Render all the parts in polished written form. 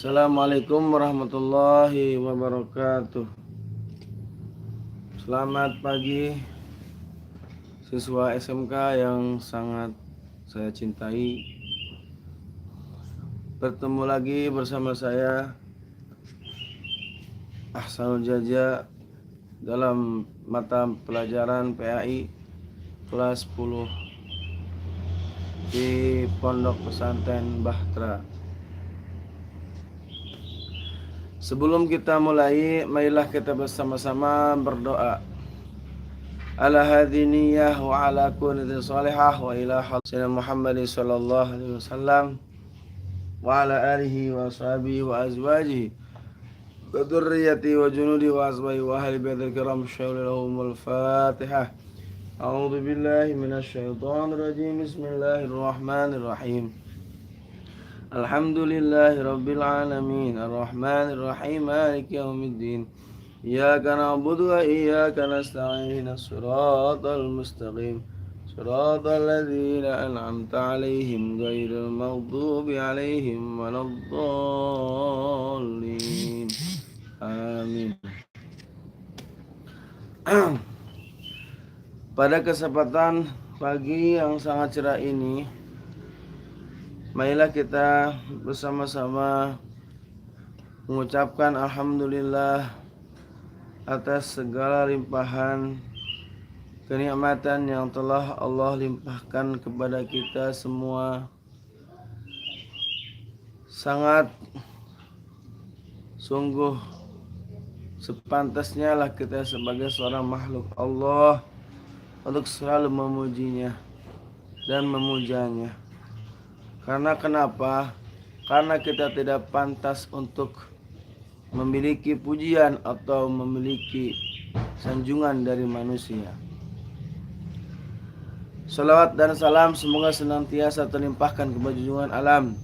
Assalamualaikum warahmatullahi wabarakatuh. Selamat pagi siswa SMK yang sangat saya cintai. Bertemu lagi bersama saya Ahsanul Jaja dalam mata pelajaran PAI kelas 10 di Pondok Pesantren Bahtera. Sebelum kita mulai, marilah kita bersama-sama berdoa. Ala hadiniyah wa ala kunnatin salihah wa ila Sayyidina Muhammad sallallahu alaihi wasallam wa ala alihi wa ashabihi wa azwajihi wa dhurriyyati wa junudi wa azwaji wa ahli baitil kiram syawlahumul fatihah. A'udzu billahi minasy syaithanir rajim. Bismillahirrahmanirrahim. Alhamdulillahi rabbil alamin arrahmanir rahim maliki yaumiddin. Iyyaka na'budu wa iyyaka nasta'in. Shiratal mustaqim. Shiratal ladzina an'amta 'alaihim ghairil maghdubi 'alaihim waladdallin. Amin. Pada kesempatan pagi yang sangat cerah ini, marilah kita bersama-sama mengucapkan alhamdulillah atas segala limpahan kenikmatan yang telah Allah limpahkan kepada kita semua. Sangat sungguh sepantasnya lah kita sebagai seorang makhluk Allah untuk selalu memujinya dan memujanya. Karena kenapa? Karena kita tidak pantas untuk memiliki pujian atau memiliki sanjungan dari manusia. Salawat dan salam semoga senantiasa terlimpahkan kepada junjungan alam,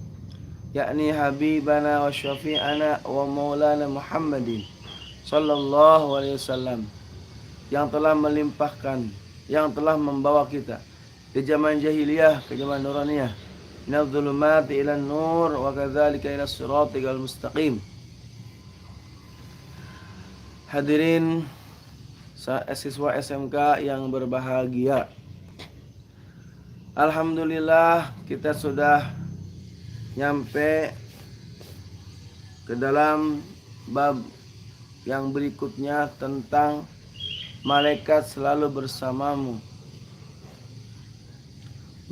yakni Habibana wa Syafi'ana wa Maulana Muhammadin sallallahu alaihi wasallam, yang telah melimpahkan, yang telah membawa kita di zaman jahiliyah ke zaman nuraniyah, minadh dhulumati ilan nur wa kadzalika ila siratal mustaqim. Hadirin siswa SMK yang berbahagia, alhamdulillah kita sudah nyampe ke dalam bab yang berikutnya tentang malaikat selalu bersamamu.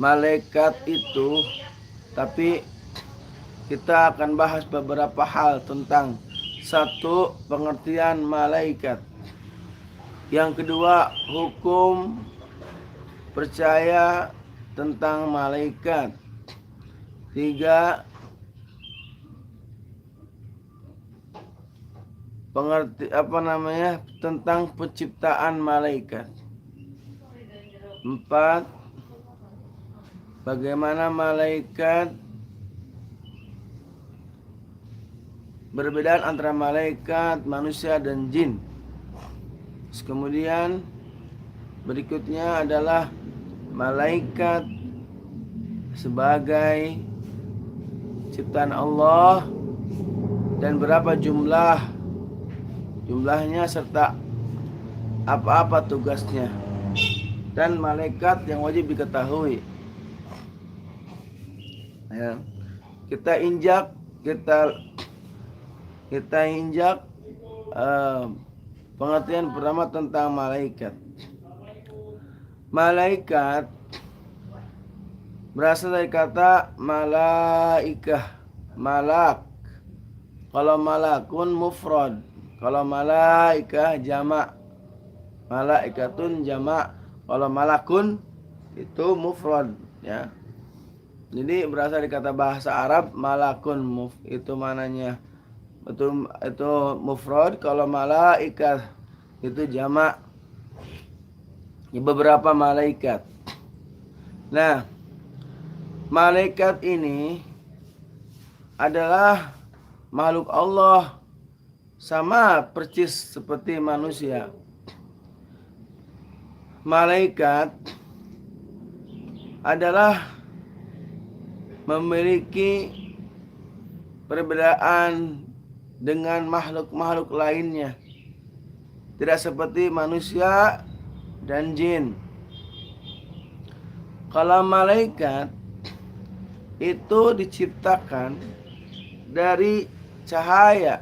Malaikat itu, tapi kita akan bahas beberapa hal tentang satu, pengertian malaikat. Yang kedua, hukum percaya tentang malaikat. Tiga, tentang penciptaan malaikat. Empat, bagaimana malaikat, perbedaan antara malaikat, manusia, dan jin. Kemudian berikutnya adalah malaikat sebagai ciptaan Allah dan berapa jumlahnya serta apa-apa tugasnya, dan malaikat yang wajib diketahui. Ya, kita injak pengertian pertama tentang malaikat. Malaikat berasal dari kata malaikah, malak. Kalau malakun mufrad, kalau malaikah jamak. Malaikatun jamak, kalau malakun itu mufrad, ya. Jadi berasal dari kata bahasa Arab malakun, itu mananya itu mufrad. Kalau malaikah itu jamak, beberapa malaikat. Nah, malaikat ini adalah makhluk Allah, sama persis seperti manusia. Malaikat adalah memiliki perbedaan dengan makhluk-makhluk lainnya. Tidak seperti manusia dan jin. Kalau malaikat itu diciptakan dari cahaya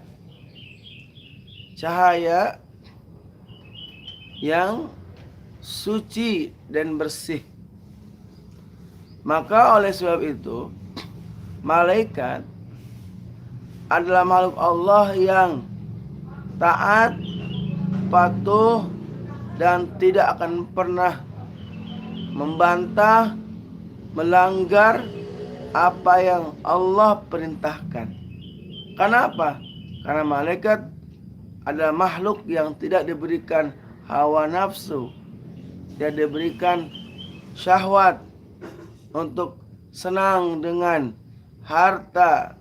yang suci dan bersih. Maka oleh sebab itu malaikat adalah makhluk Allah yang taat, patuh, dan tidak akan pernah membantah, melanggar apa yang Allah perintahkan. Kenapa? Karena malaikat adalah makhluk yang tidak diberikan hawa nafsu, tidak diberikan syahwat untuk senang dengan harta,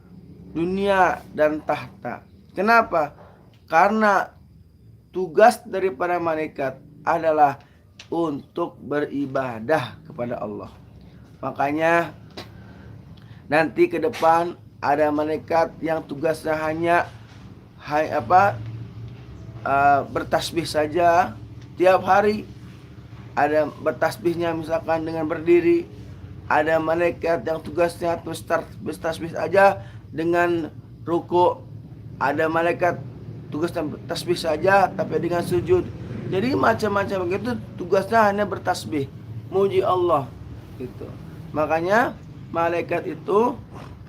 dunia, dan tahta. Kenapa? Karena tugas daripada malaikat adalah untuk beribadah kepada Allah. Makanya nanti ke depan ada malaikat yang tugasnya hanya bertasbih saja tiap hari. Ada bertasbihnya misalkan dengan berdiri. Ada malaikat yang tugasnya bertasbih saja dengan ruku. Ada malaikat tugasnya tasbih saja tapi dengan sujud. Jadi macam-macam begitu, tugasnya hanya bertasbih, muji Allah gitu. Makanya malaikat itu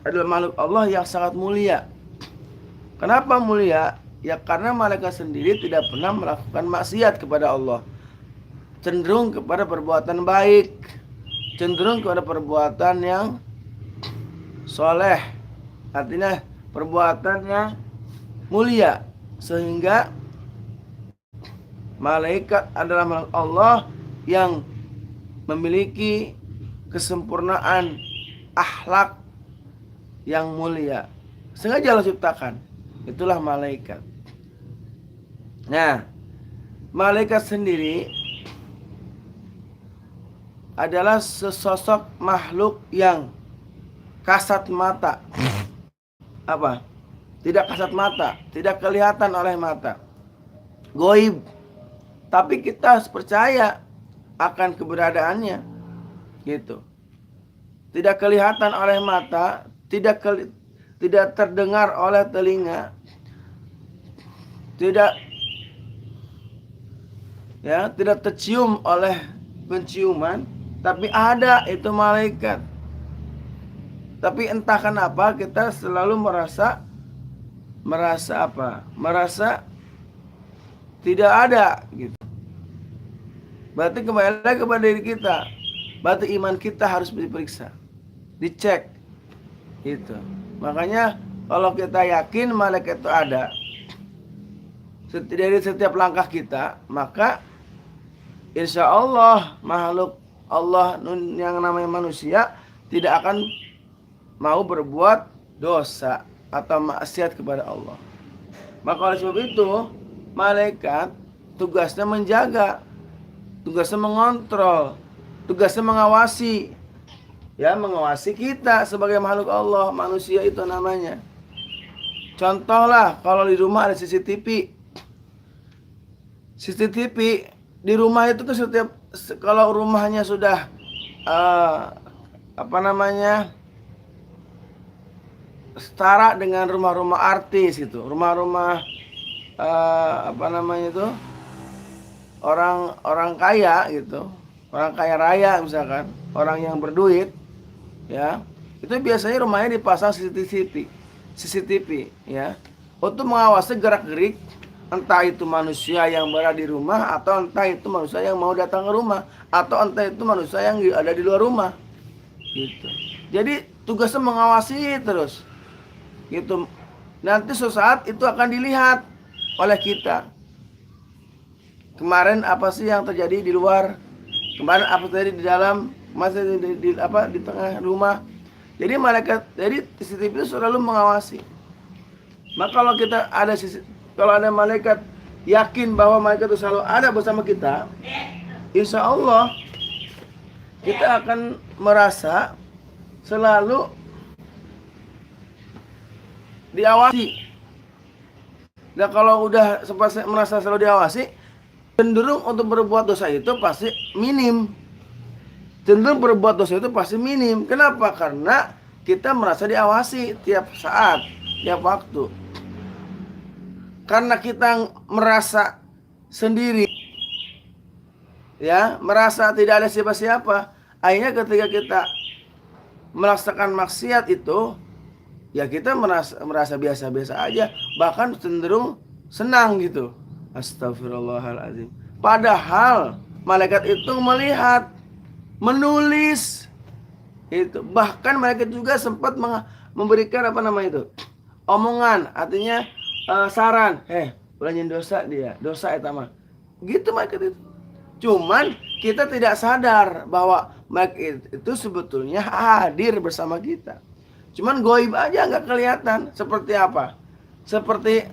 adalah makhluk Allah yang sangat mulia. Kenapa mulia? Ya karena malaikat sendiri tidak pernah melakukan maksiat kepada Allah. Cenderung kepada perbuatan baik, cenderung kepada perbuatan yang soleh. Artinya perbuatan yang mulia. Sehingga malaikat adalah makhluk Allah yang memiliki kesempurnaan akhlak yang mulia. Sengaja Allah ciptakan. Itulah malaikat. Nah, malaikat sendiri adalah sesosok makhluk yang kasat mata. Apa? Tidak kasat mata, tidak kelihatan oleh mata. Goib. Tapi kita harus percaya akan keberadaannya. Gitu. Tidak kelihatan oleh mata, tidak terdengar oleh telinga, tidak tercium oleh penciuman, tapi ada itu malaikat. Tapi entah kenapa kita selalu merasa tidak ada gitu. Berarti kembali lagi kepada diri kita. Berarti iman kita harus diperiksa, dicek gitu. Makanya kalau kita yakin malaikat itu ada dari setiap langkah kita, maka insya Allah makhluk Allah yang namanya manusia tidak akan mau berbuat dosa atau maksiat kepada Allah. Maka oleh sebab itu malaikat tugasnya menjaga, tugasnya mengontrol, tugasnya mengawasi. Ya, mengawasi kita sebagai makhluk Allah, manusia itu namanya. Contohlah kalau di rumah ada CCTV. CCTV di rumah itu kan setiap kalau rumahnya sudah setara dengan rumah-rumah artis gitu, rumah-rumah orang kaya gitu, orang kaya raya misalkan, orang yang berduit, ya itu biasanya rumahnya dipasang CCTV ya, untuk mengawasi gerak-gerik entah itu manusia yang berada di rumah atau entah itu manusia yang mau datang ke rumah atau entah itu manusia yang ada di luar rumah gitu. Jadi tugasnya mengawasi terus gitu. Nanti suatu saat itu akan dilihat oleh kita. Kemarin apa sih yang terjadi di luar? Kemarin apa terjadi di dalam? Masih di tengah rumah. Jadi CCTV itu selalu mengawasi. Maka kalau ada malaikat yakin bahwa malaikat itu selalu ada bersama kita, insya Allah kita akan merasa selalu diawasi. Nah kalau udah merasa selalu diawasi, cenderung untuk berbuat dosa itu pasti minim. Cenderung berbuat dosa itu pasti minim. Kenapa? Karena kita merasa diawasi tiap saat, tiap waktu. Karena kita merasa sendiri, ya, merasa tidak ada siapa-siapa. Akhirnya ketika kita melaksanakan maksiat itu, ya kita merasa biasa-biasa aja, bahkan cenderung senang gitu. Astagfirullahaladzim. Padahal malaikat itu melihat, menulis itu. Bahkan malaikat juga sempat memberikan omongan, artinya saran, ulangi dosa dia, dosa etama. Gitu malaikat itu. Cuman kita tidak sadar bahwa malaikat itu sebetulnya hadir bersama kita. Cuman goib aja nggak kelihatan. Seperti apa? Seperti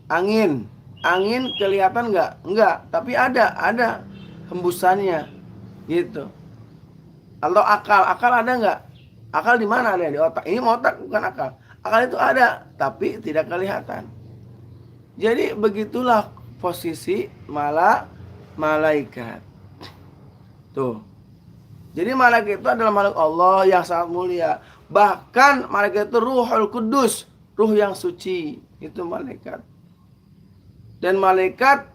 angin. Angin kelihatan nggak? Nggak. Tapi ada hembusannya, gitu. Atau akal ada nggak? Akal di mana? Ada di otak. Ini otak bukan akal. Akal itu ada, tapi tidak kelihatan. Jadi begitulah posisi malaikat. Tuh. Jadi malaikat itu adalah makhluk Allah yang sangat mulia. Bahkan malaikat itu Ruhul Kudus, ruh yang suci. Itu malaikat. Dan malaikat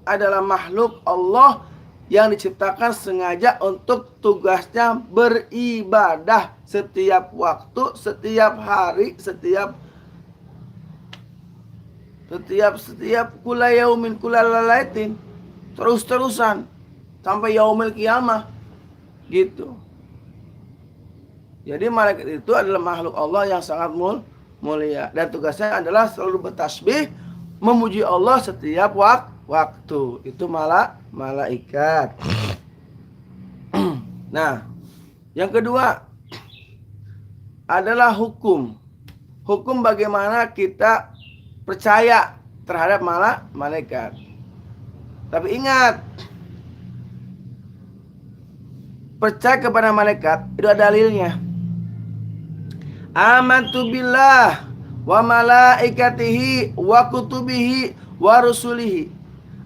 adalah makhluk Allah yang diciptakan sengaja untuk tugasnya beribadah setiap waktu, setiap hari, setiap kula yaumin kula lalaitin, terus-terusan sampai yaumil kiamah, gitu. Jadi malaikat itu adalah makhluk Allah yang sangat mulia, dan tugasnya adalah selalu bertasbih, memuji Allah setiap waktu. Itu malaikat. Nah, yang kedua adalah hukum. Hukum bagaimana kita percaya terhadap malaikat. Tapi ingat, percaya kepada malaikat itu ada dalilnya. Amantu billah wa malaikatihi wa kutubihi wa rusulihi.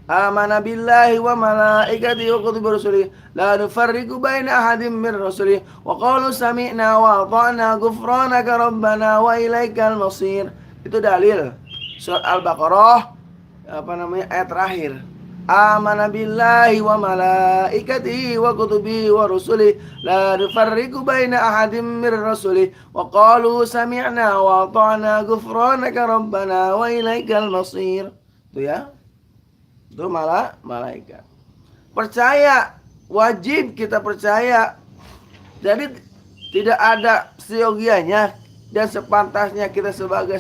Amana billahi wa malaikatihi wa kutubihi wa rusulihi la nufarriqu baina ahadin min rusulihi wa qalu sami'na wa ata'na ghufranaka rabbana wa ilaikal masir. Itu dalil. Surat Al-Baqarah ayat terakhir. Amana billahi wa malaikatihi wa kutubihi wa rusulihi la nufarriqu baina ahadin min rusulihi wa qalu sami'na wa ata'na ghufranaka rabbana wa ilaikal masir. Itu ya. Itu malaikat. Percaya, wajib kita percaya. Jadi tidak ada seyogianya dan sepantasnya kita sebagai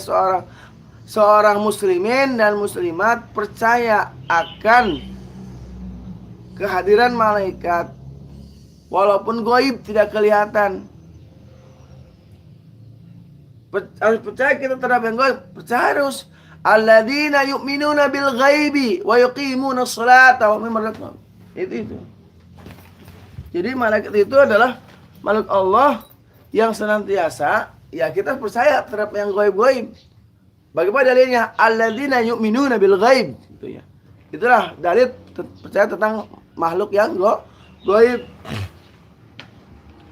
seorang muslimin dan muslimat percaya akan kehadiran malaikat walaupun gaib, tidak kelihatan. Harus percaya kita terhadap yang gaib. Percaya harus. Alladzina yu'minuna bil ghaibi wa yuqimuna sholata wa mimma razaqnahum. Itu. Jadi malaikat itu adalah makhluk Allah yang senantiasa, ya kita percaya terhadap yang gaib-gaib. Bagaimana dalilnya? Alladzina yu'minuna bil ghaib, gitu ya. Itulah dalil percaya tentang makhluk yang gaib.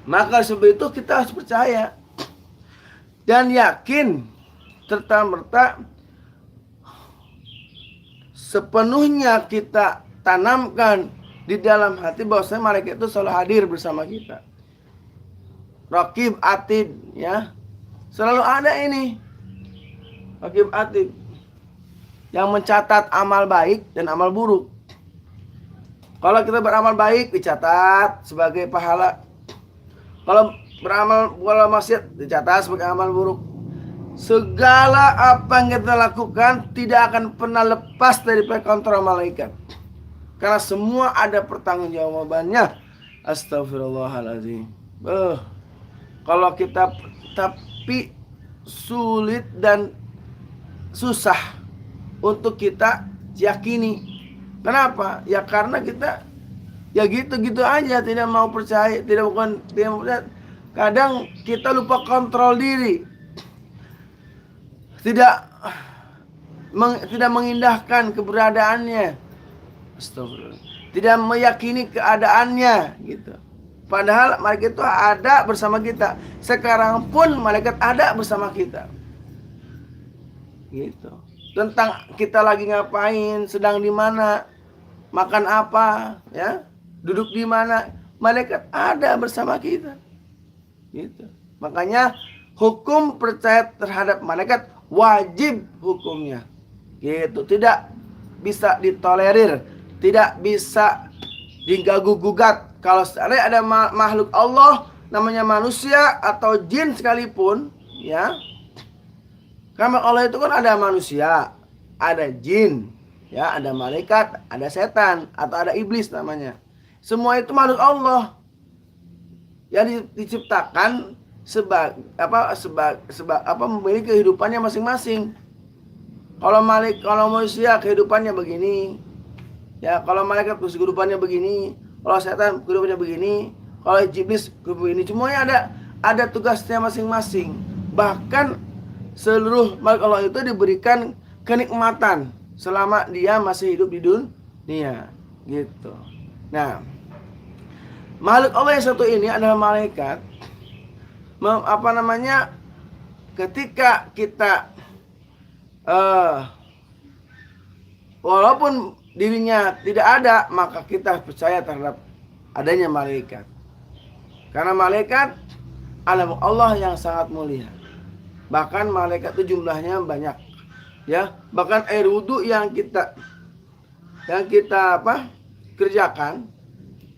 Maka sebab itu kita harus percaya dan yakin serta-merta sepenuhnya kita tanamkan di dalam hati bahwasanya malaikat itu selalu hadir bersama kita. Raqib Atid, ya. Selalu ada ini. Raqib Atid yang mencatat amal baik dan amal buruk. Kalau kita beramal baik dicatat sebagai pahala. Kalau maksiat dicatat sebagai amal buruk. Segala apa yang kita lakukan tidak akan pernah lepas dari kontrol malaikat. Karena semua ada pertanggungjawabannya. Astagfirullahaladzim. Kalau kita tapi sulit dan susah untuk kita yakini. Kenapa? Ya karena kita ya gitu-gitu aja, tidak mau percaya, tidak mau percaya. Kadang kita lupa kontrol diri, tidak mengindahkan keberadaannya, astagfirullah, tidak meyakini keadaannya gitu. Padahal malaikat itu ada bersama kita. Sekarang pun malaikat ada bersama kita. Gitu. Tentang kita lagi ngapain, sedang di mana, makan apa, ya, duduk di mana, malaikat ada bersama kita. Gitu. Makanya hukum percaya terhadap malaikat wajib hukumnya. Gitu. Tidak bisa ditolerir, tidak bisa diganggu-gugat. Kalau seandainya ada makhluk Allah namanya manusia atau jin sekalipun, ya. Karena Allah itu kan ada manusia, ada jin, ya, ada malaikat, ada setan atau ada iblis namanya. Semua itu makhluk Allah yang diciptakan memiliki kehidupannya masing-masing. Kalau manusia kehidupannya begini, ya, kalau malaikat kehidupannya begini, kalau setan kehidupannya begini, kalau iblis kehidupannya begini, semuanya ada tugasnya masing-masing. Bahkan seluruh makhluk Allah itu diberikan kenikmatan selama dia masih hidup di dunia, gitu. Nah, makhluk Allah yang satu ini adalah malaikat. Ketika kita walaupun dirinya tidak ada, maka kita percaya terhadap adanya malaikat. Karena malaikat adalah Allah yang sangat mulia. Bahkan malaikat itu jumlahnya banyak, ya. Bahkan air wudhu yang kita kerjakan,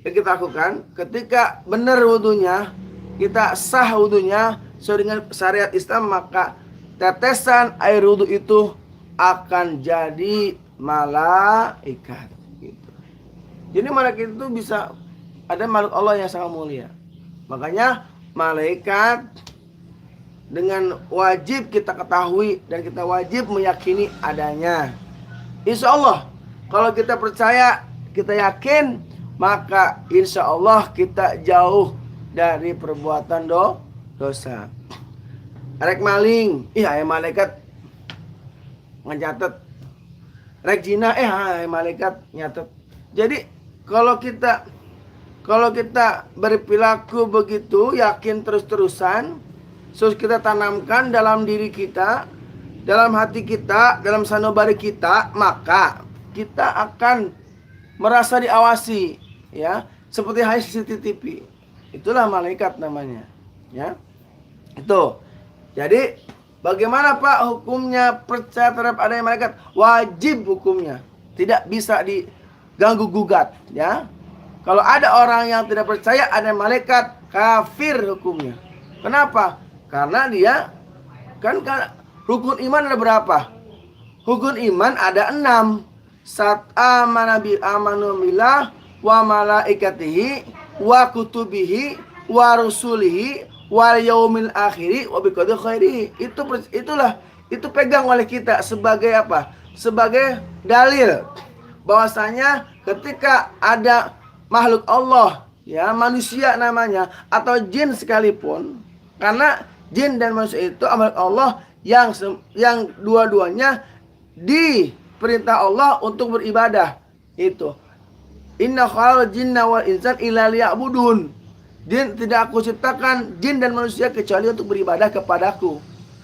yang kita lakukan, ketika benar wudhunya, kita sah wudhunya sesuai dengan syariat Islam, maka tetesan air wudhu itu akan jadi malaikat, gitu. Jadi malaikat itu bisa ada makhluk Allah yang sangat mulia. Makanya malaikat dengan wajib kita ketahui dan kita wajib meyakini adanya. Insya Allah kalau kita percaya, kita yakin, maka insya Allah kita jauh dari perbuatan dosa. Rek maling, malaikat ngecatet. Rek zina, malaikat nyatet. Jadi kalau kita berperilaku begitu, yakin terus-terusan, kita tanamkan dalam diri kita, dalam hati kita, dalam sanubari kita, maka kita akan merasa diawasi, ya, seperti CCTV. Itulah malaikat namanya, ya. Itu. Jadi bagaimana Pak hukumnya percaya terhadap adanya malaikat? Wajib hukumnya, tidak bisa diganggu gugat, ya. Kalau ada orang yang tidak percaya ada malaikat, kafir hukumnya. Kenapa? Karena dia kan rukun iman ada berapa? Rukun iman ada 6. Amanu billah wa malaikatihi wa kutubihi wa rusulihi wal yaumil akhiri wa biqadri khairihi. Itu pegang oleh kita sebagai apa? Sebagai dalil bahwasanya ketika ada makhluk Allah, ya, manusia namanya atau jin sekalipun, karena jin dan manusia itu makhluk Allah yang dua-duanya diperintah Allah untuk beribadah. Itu inna khalaqal jinna wal insan illa liya'budun. Jin tidak aku ciptakan jin dan manusia kecuali untuk beribadah kepadaku.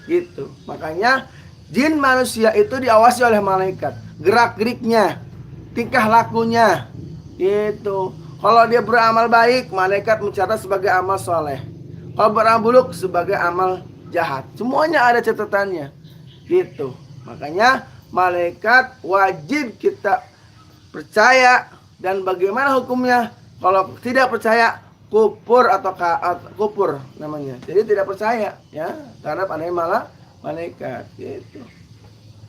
Gitu. Makanya jin manusia itu diawasi oleh malaikat, gerak-geriknya, tingkah lakunya. Gitu. Kalau dia beramal baik, malaikat mencatat sebagai amal soleh. Kalau beramal buruk sebagai amal jahat. Semuanya ada catatannya. Gitu. Makanya malaikat wajib kita percaya. Dan bagaimana hukumnya? Kalau tidak percaya, kufur atau kufur namanya. Jadi tidak percaya, ya, terhadap adanya malaikat. Gitu.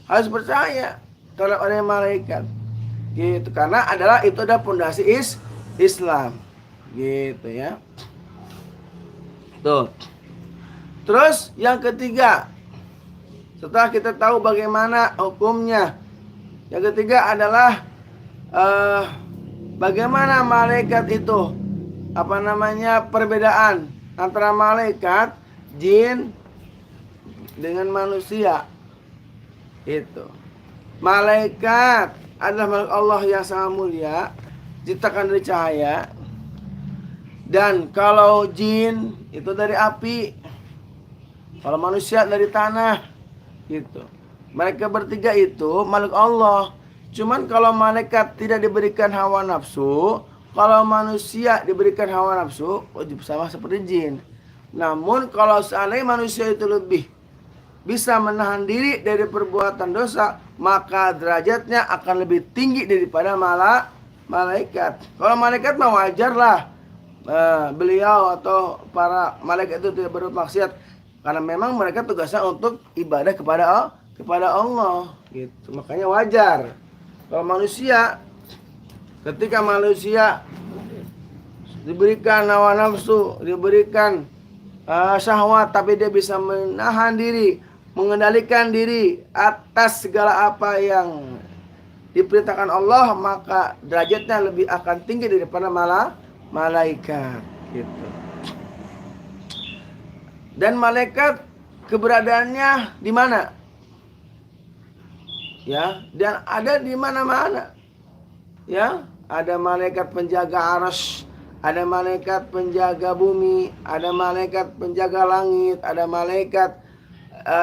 Harus percaya terhadap adanya malaikat. Gitu. Karena itu adalah pondasi Islam. Gitu, ya. Tuh. Terus yang ketiga, setelah kita tahu bagaimana hukumnya, yang ketiga adalah bagaimana malaikat itu perbedaan antara malaikat, jin dengan manusia. Itu. Malaikat adalah makhluk Allah yang sangat mulia, ciptakan dari cahaya. Dan kalau jin itu dari api, kalau manusia dari tanah, gitu. Mereka bertiga itu makhluk Allah. Cuman kalau malaikat tidak diberikan hawa nafsu, kalau manusia diberikan hawa nafsu, wajib sama seperti jin. Namun kalau seandainya manusia itu lebih bisa menahan diri dari perbuatan dosa, maka derajatnya akan lebih tinggi daripada malaikat. Kalau malaikat mah wajar lah, beliau atau para malaikat itu tidak berbuat maksiat, karena memang mereka tugasnya untuk ibadah kepada Allah, gitu. Makanya wajar. Kalau manusia, ketika manusia diberikan hawa nafsu, diberikan syahwat, tapi dia bisa menahan diri, mengendalikan diri atas segala apa yang diperintahkan Allah, maka derajatnya lebih akan tinggi daripada malaikat, gitu. Dan malaikat keberadaannya di mana? Ya, dan ada di mana-mana. Ya, ada malaikat penjaga arsy, ada malaikat penjaga bumi, ada malaikat penjaga langit, ada malaikat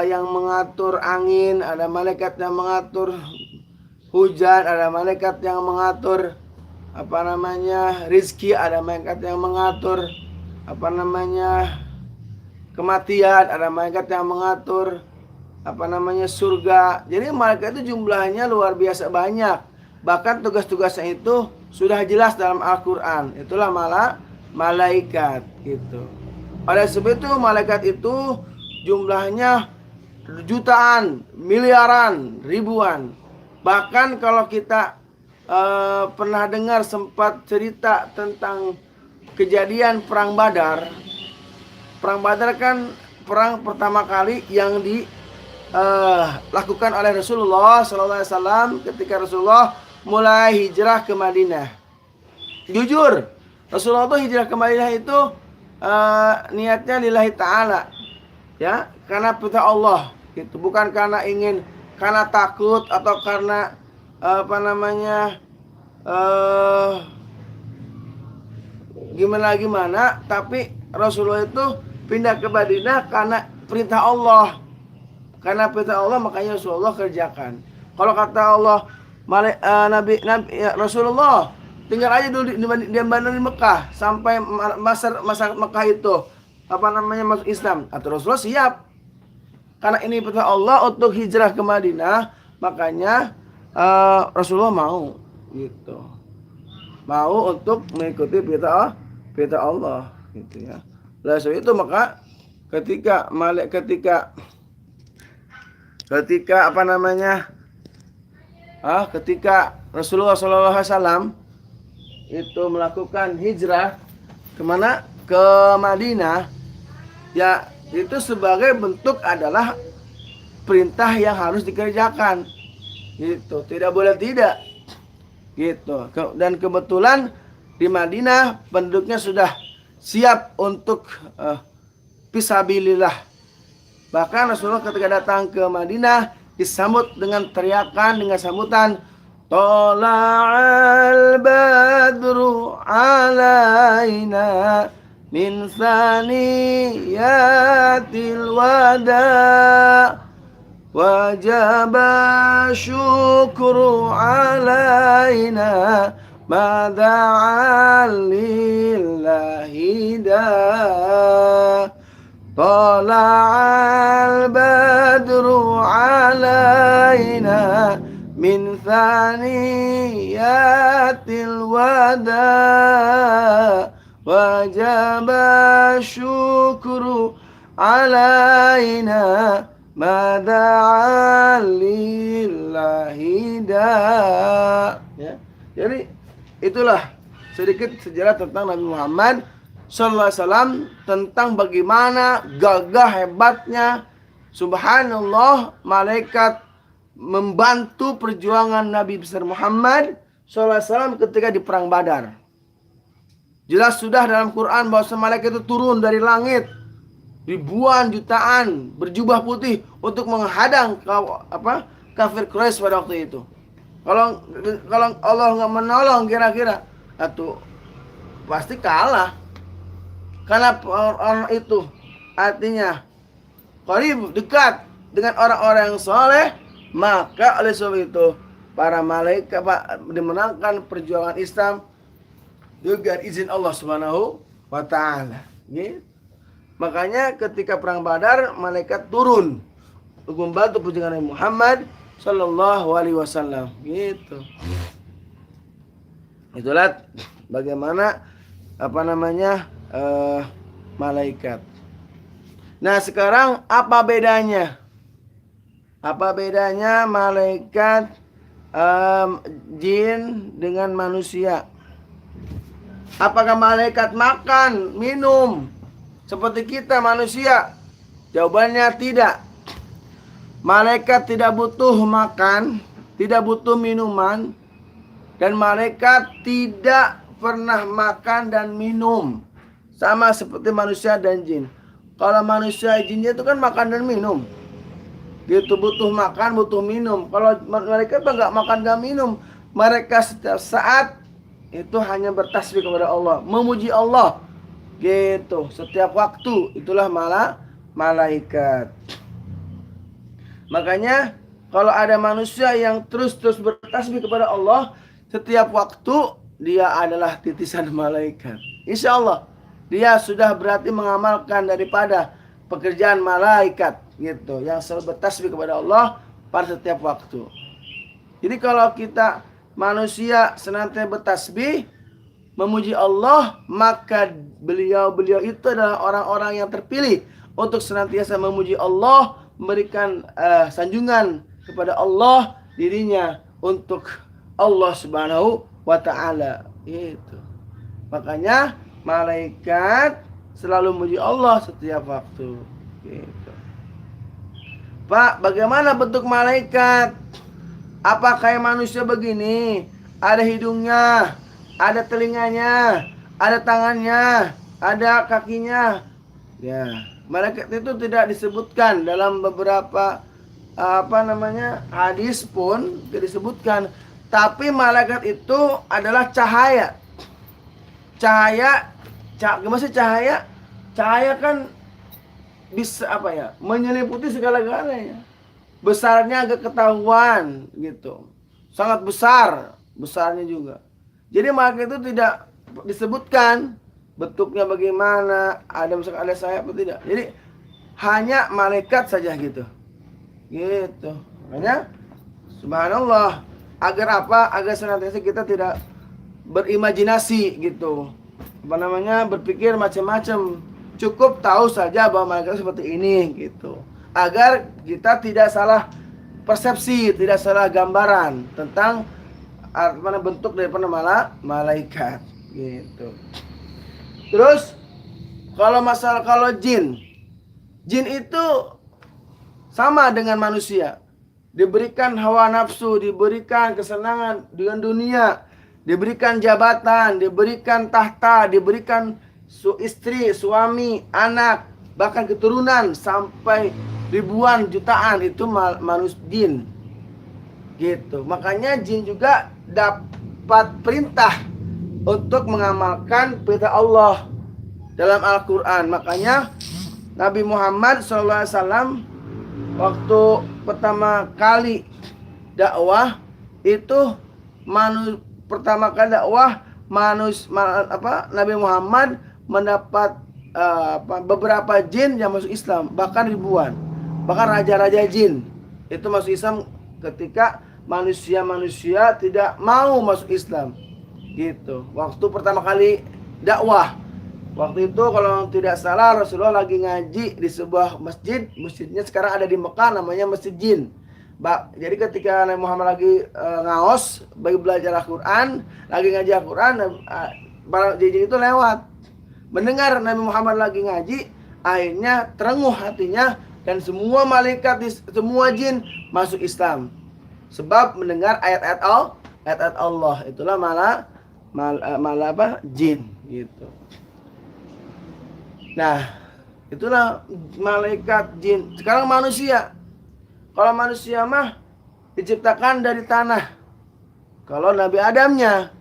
yang mengatur angin, ada malaikat yang mengatur hujan, ada malaikat yang mengatur rizki, ada malaikat yang mengatur kematian, ada malaikat yang mengatur surga. Jadi malaikat itu jumlahnya luar biasa banyak. Bahkan tugas-tugasnya itu sudah jelas dalam Al-Quran. Itulah malaikat, gitu. Oleh sebab itu malaikat itu jumlahnya jutaan, miliaran, ribuan. Bahkan kalau kita pernah dengar sempat cerita tentang kejadian perang Badar. Perang Badar kan perang pertama kali yang dilakukan oleh Rasulullah SAW ketika Rasulullah mulai hijrah ke Madinah. Jujur, Rasulullah itu hijrah ke Madinah itu niatnya lillahi ta'ala, ya, karena perintah Allah, gitu. Bukan karena takut atau karena gimana, tapi Rasulullah itu pindah ke Madinah karena perintah Allah. Karena perintah Allah makanya Rasulullah kerjakan. Kalau kata Allah, Nabi Rasulullah tinggal aja dulu di Mekah sampai masa Mekah itu masuk Islam. Atau Rasulullah siap. Karena ini perintah Allah untuk hijrah ke Madinah, makanya Rasulullah mau, gitu. Mau untuk mengikuti perintah Allah, gitu ya. Oleh sebab itu maka ketika Rasulullah SAW itu melakukan hijrah kemana? Ke Madinah, ya itu sebagai bentuk adalah perintah yang harus dikerjakan, gitu. Tidak boleh tidak, gitu. Dan kebetulan di Madinah penduduknya sudah siap untuk fisabilillah. Bahkan Rasulullah ketika datang ke Madinah disambut dengan teriakan, dengan sambutan, Tola'al badru alaina min saniyatil wada wajaba syukru alaina mada'al lillahi da. Tala'al badru alaina min thaniyatil wada wajaba syukru alaina mada'al lillahi da. Ya. Jadi itulah sedikit sejarah tentang Nabi Muhammad Sallallahu Alaihi Wasallam, tentang bagaimana gagah hebatnya, subhanallah, malaikat membantu perjuangan Nabi besar Muhammad Sallallahu Alaihi Wasallam ketika di perang Badar. Jelas sudah dalam Quran bahwa malaikat itu turun dari langit ribuan jutaan berjubah putih untuk menghadang kafir Quraisy pada waktu itu. Kalau Allah nggak menolong kira-kira, atau pasti kalah. Karena orang itu artinya qarib, dekat dengan orang-orang yang soleh, maka oleh sebab itu para malaikat dimenangkan perjuangan Islam juga izin Allah Subhanahu wa taala. Gitu. Makanya ketika perang Badar malaikat turun untuk membantu perjuangan Nabi Muhammad sallallahu alaihi wasallam. Gitu. Itulah bagaimana malaikat. Nah, sekarang apa bedanya? Apa bedanya malaikat jin dengan manusia? Apakah malaikat makan, minum seperti kita manusia? Jawabannya tidak. Malaikat tidak butuh makan, tidak butuh minuman, dan malaikat tidak pernah makan dan minum. Sama seperti manusia dan jin. Kalau manusia jinnya itu kan makan dan minum. Gitu, butuh makan, butuh minum. Kalau malaikat nggak makan, nggak minum. Mereka setiap saat itu hanya bertasbih kepada Allah, memuji Allah. Gitu, setiap waktu. Itulah malaikat. Makanya kalau ada manusia yang terus bertasbih kepada Allah setiap waktu, dia adalah titisan malaikat. Insya Allah dia sudah berarti mengamalkan daripada pekerjaan malaikat gitu, yang selalu bertasbih kepada Allah pada setiap waktu. Jadi kalau kita manusia senantiasa bertasbih memuji Allah, maka beliau itu adalah orang-orang yang terpilih untuk senantiasa memuji Allah, memberikan sanjungan kepada Allah dirinya untuk Allah Subhanahu wa taala. Itu. Makanya malaikat selalu memuji Allah setiap waktu. Gitu. Pak, bagaimana bentuk malaikat? Apa kayak manusia begini? Ada hidungnya, ada telinganya, ada tangannya, ada kakinya. Ya, malaikat itu tidak disebutkan dalam beberapa hadis pun tidak disebutkan. Tapi malaikat itu adalah cahaya. Gimana sih cahaya? Cahaya kan bisa menyelimuti segala-galanya. Besarnya agak ketahuan gitu. Sangat besarnya juga. Jadi malaikat itu tidak disebutkan bentuknya bagaimana, misalkan ada sayap atau tidak. Jadi hanya malaikat saja gitu. Gitu. Makanya subhanallah, agar agar senantiasa kita tidak berimajinasi gitu. Berpikir macam-macam. Cukup tahu saja bahwa malaikat seperti ini gitu. Agar kita tidak salah persepsi, tidak salah gambaran tentang bentuk daripada malaikat gitu. Terus kalau jin itu sama dengan manusia. Diberikan hawa nafsu, diberikan kesenangan dengan dunia, diberikan jabatan, diberikan tahta, diberikan istri, suami, anak, bahkan keturunan sampai ribuan jutaan itu manusia jin. Gitu. Makanya jin juga dapat perintah untuk mengamalkan perintah Allah dalam Al-Qur'an. Makanya Nabi Muhammad SAW waktu pertama kali dakwah itu Nabi Muhammad mendapat beberapa jin yang masuk Islam, bahkan ribuan, bahkan raja-raja jin itu masuk Islam ketika manusia tidak mau masuk Islam. Gitu. Waktu pertama kali dakwah, waktu itu kalau tidak salah Rasulullah lagi ngaji di sebuah masjidnya sekarang ada di Mekah, namanya Masjid Jin. Jadi ketika Nabi Muhammad lagi ngaos bagi belajar Al-Quran, lagi ngaji Al-Quran, para jin itu lewat mendengar Nabi Muhammad lagi ngaji, akhirnya terenguh hatinya dan semua malaikat, semua jin masuk Islam sebab mendengar ayat-ayat Allah. Itulah jin gitu. Nah, itulah malaikat jin. Sekarang manusia. Kalau manusia mah diciptakan dari tanah. Kalau Nabi Adamnya.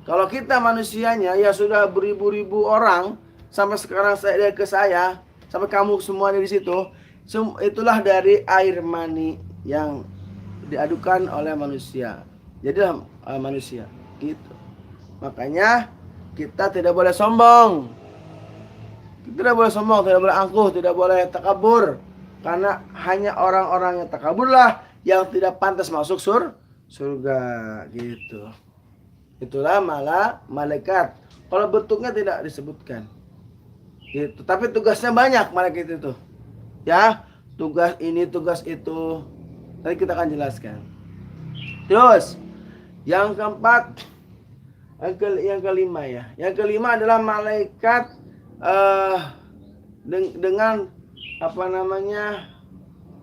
Kalau kita manusianya ya sudah beribu-ribu orang sampai sekarang saya sampai kamu semuanya di situ, itulah dari air mani yang diadukan oleh manusia. Jadilah manusia gitu. Makanya kita tidak boleh sombong. Kita tidak boleh sombong, tidak boleh angkuh, tidak boleh takabur. Karena hanya orang-orang yang takaburlah yang tidak pantas masuk surga gitu. Itulah malaikat. Kalau bentuknya tidak disebutkan. Gitu. Tapi tugasnya banyak malaikat itu. Ya, tugas ini, tugas itu. Nanti kita akan jelaskan. Terus, yang keempat, yang kelima ya. Yang kelima adalah malaikat dengan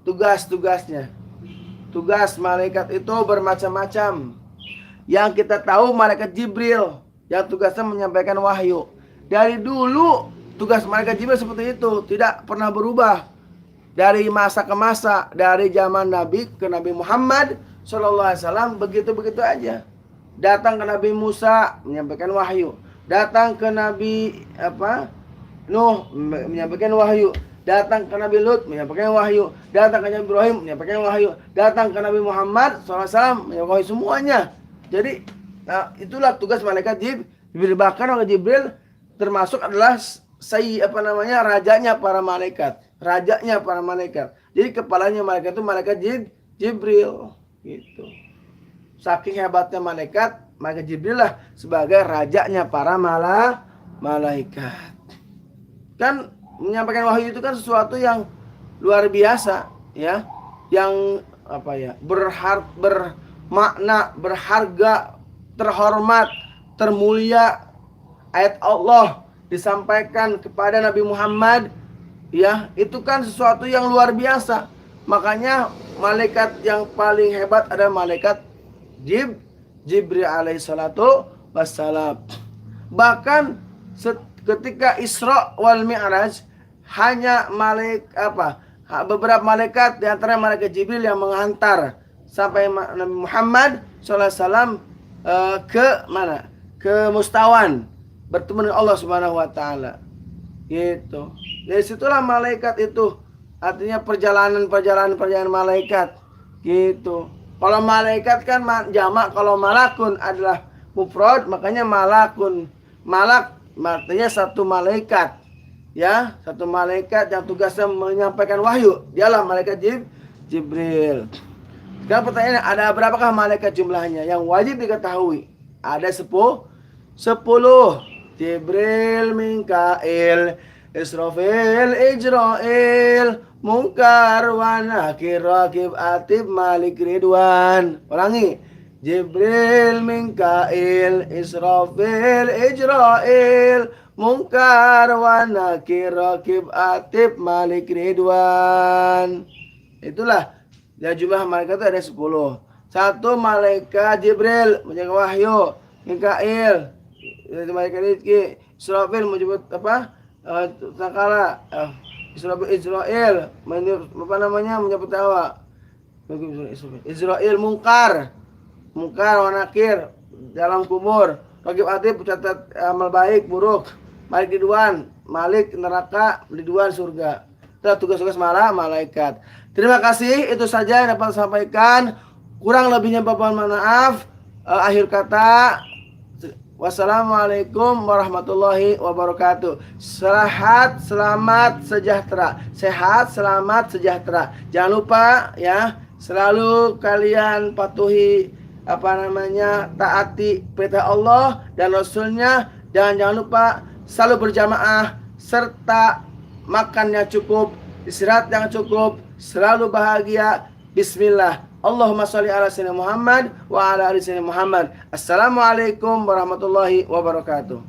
tugas-tugasnya. Tugas malaikat itu bermacam-macam. Yang kita tahu malaikat Jibril yang tugasnya menyampaikan wahyu. Dari dulu tugas malaikat Jibril seperti itu, tidak pernah berubah. Dari masa ke masa, dari zaman Nabi ke Nabi Muhammad SAW begitu-begitu aja. Datang ke Nabi Musa menyampaikan wahyu. Datang ke Nabi Nuh menyampaikan wahyu. Datang ke Nabi Lut menyampaikan wahyu. Datang ke Nabi Ibrahim menyampaikan wahyu. Datang ke Nabi Muhammad SAW menyampaikan wahyu semuanya. Jadi itulah tugas malaikat Jibril. Bahkan malaikat Jibril termasuk adalah rajanya para malaikat. Rajanya para malaikat. Jadi kepalanya malaikat itu malaikat Jibril gitu. Saking hebatnya malaikat Jibril lah sebagai rajanya para malaikat. Kan menyampaikan wahyu itu kan sesuatu yang luar biasa ya, yang bermakna, berharga, terhormat, termulia. Ayat Allah disampaikan kepada Nabi Muhammad ya, itu kan sesuatu yang luar biasa. Makanya malaikat yang paling hebat adalah malaikat Jibril alaihissalatu wassalam. Bahkan ketika Isra wal Mi'raj hanya beberapa malaikat di antara malaikat Jibril yang mengantar sampai Nabi Muhammad SAW ke mana? Ke Mustawan, bertemu dengan Allah Subhanahu wa taala. Gitu. Dari situlah malaikat itu artinya perjalanan malaikat. Gitu. Kalau malaikat kan jamak, kalau malakun adalah mufrad, makanya malakun. Malak artinya satu malaikat. Ya, satu malaikat yang tugasnya menyampaikan wahyu. Dialah malaikat Jibril. Sekarang pertanyaannya, ada berapakah malaikat jumlahnya? Yang wajib diketahui ada 10. Jibril, Mikail, Israfil, Ijrail, Munkar, wa Nakir, Raqib, Atib, Malik, Ridwan. Ulangi. Jibril, Mikail, Israfil, Ijrail, Munkar, wa Nakir, Raqib, Atib, Malik, Ridwan. Itulah ya, jumlah malaikat itu ada 10. Satu malaikat Jibril menjaga wahyu, Mikail malaikat rizki, Israfil menyebut sangkala, Israel menyebut hawa, Israel Munkar wa Nakir dalam kubur, Raqib Atib catat amal baik buruk, Malik Ridwan, Malik neraka, Ridwan surga. Itu tugas-tugas malaikat. Terima kasih, itu saja yang dapat saya sampaikan. Kurang lebihnya Bapak mohon maaf. Akhir kata, wassalamualaikum warahmatullahi wabarakatuh. Sehat, selamat, sejahtera. Sehat, selamat, sejahtera. Jangan lupa ya, selalu kalian patuhi taati perintah Allah dan Rasulnya. Dan jangan lupa selalu berjamaah serta makan yang cukup, istirahat yang cukup, selalu bahagia. Bismillah. Allahumma sholli ala sayyidina Muhammad wa ala ali sayyidina Muhammad. Assalamualaikum warahmatullahi wabarakatuh.